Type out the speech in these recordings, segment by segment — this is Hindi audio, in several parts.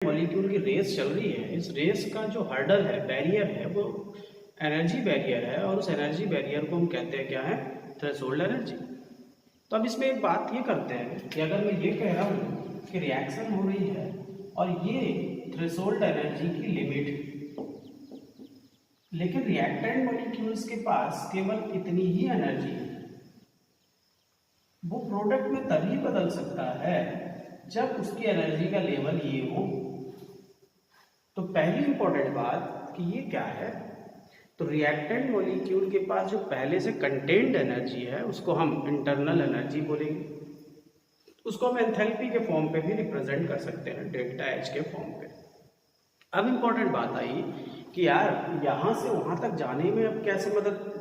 मॉलिक्यूल की रेस चल रही है, इस रेस का जो हर्डल है, बैरियर है, वो एनर्जी बैरियर है, और उस एनर्जी बैरियर को हम कहते हैं क्या है, थ्रेशोल्ड एनर्जी। तो अब इसमें एक बात ये करते हैं कि अगर मैं ये कह रहा हूँ कि रिएक्शन हो रही है और ये थ्रेशोल्ड एनर्जी की लिमिट, लेकिन रिएक्टेंट मॉलिक्यूल्स के पास केवल इतनी ही एनर्जी है, वो प्रोडक्ट में तभी बदल सकता है जब उसकी एनर्जी का लेवल ये हो। तो पहली इंपॉर्टेंट बात कि ये क्या है, तो रिएक्टेंट मॉलिक्यूल के पास जो पहले से कंटेन्ड एनर्जी है उसको हम इंटरनल एनर्जी बोलेंगे, उसको हम एंथैल्पी के फॉर्म पे भी रिप्रेजेंट कर सकते हैं, डेल्टा एच के फॉर्म पे। अब इंपॉर्टेंट बात आई कि यार यहाँ से वहाँ तक जाने में अब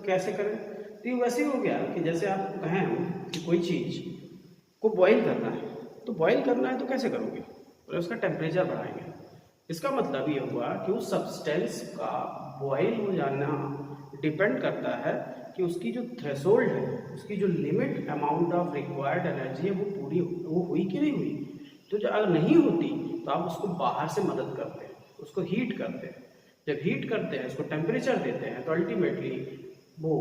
कैसे करें। तो ये वैसे हो गया कि जैसे आप कहें कि कोई चीज़ को बॉईल करना है, तो बॉईल करना है तो कैसे करोगे, तो उसका टेम्परेचर बढ़ाएंगे। इसका मतलब ये हुआ कि उस सब्सटेंस का बॉईल हो जाना डिपेंड करता है कि उसकी जो थ्रेशोल्ड है, उसकी जो limit amount of required energy है वो हुई कि नहीं हुई। तो जो अगर नहीं होती तो आप उसको बाहर से मदद करते हैं, उसको हीट करते हैं। जब हीट करते हैं, उसको टेम्परेचर देते हैं, तो अल्टीमेटली वो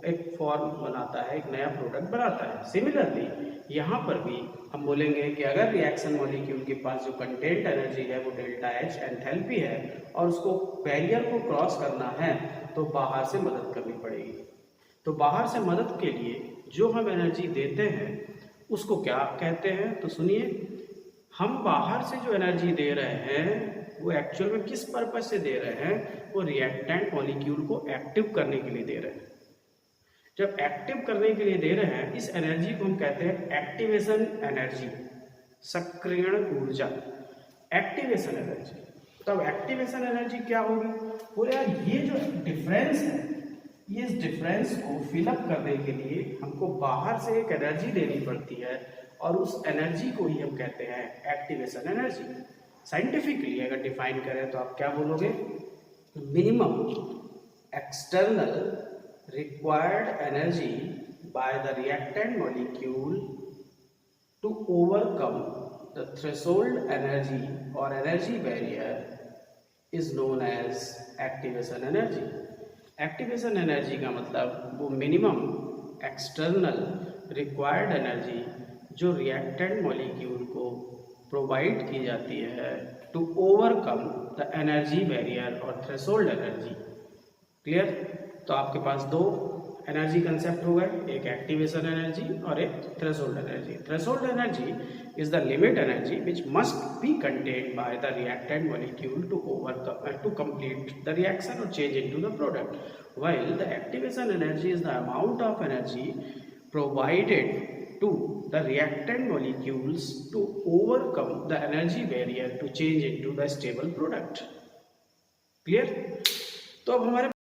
एक फॉर्म बनाता है, एक नया प्रोडक्ट बनाता है। सिमिलरली यहाँ पर भी हम बोलेंगे कि अगर रिएक्शन मॉलिक्यूल के पास जो कंटेंट एनर्जी है वो डेल्टा एच एंथैल्पी है और उसको बैरियर को क्रॉस करना है तो बाहर से मदद करनी पड़ेगी। तो बाहर से मदद के लिए जो हम एनर्जी देते हैं उसको क्या कहते हैं, तो सुनिए, हम बाहर से जो एनर्जी दे रहे हैं वो एक्चुअल में किस पर्पज से दे रहे हैं, वो रिएक्टेंट मॉलिक्यूल को एक्टिव करने के लिए दे रहे हैं। जब एक्टिव करने के लिए दे रहे हैं, इस एनर्जी को हम कहते हैं एक्टिवेशन एनर्जी, सक्रियण ऊर्जा, एक्टिवेशन एनर्जी। तो अब एक्टिवेशन एनर्जी क्या होगी, बोले यार ये जो डिफरेंस है, ये इस डिफरेंस को फिलअप करने के लिए हमको बाहर से एक एनर्जी देनी पड़ती है और उस एनर्जी को ही हम कहते हैं एक्टिवेशन एनर्जी। साइंटिफिकली अगर डिफाइन करें तो आप क्या बोलोगे, minimum external required energy by the reactant molecule to overcome the threshold energy or energy barrier is known as activation energy. Activation energy का मतलब वो minimum external required energy जो reactant molecule को provide की जाती है to overcome the energy barrier और threshold energy. क्लियर। तो आपके पास दो एनर्जी कंसेप्ट हो गए, एक एक्टिवेशन एनर्जी और एक threshold energy. Threshold energy is the limit energy which must be contained by the reactant molecule to complete the reaction और change into the product, while the activation energy is the amount of energy provided to the reactant molecules to overcome the energy barrier to change into the stable product. Clear. तो अब हमारे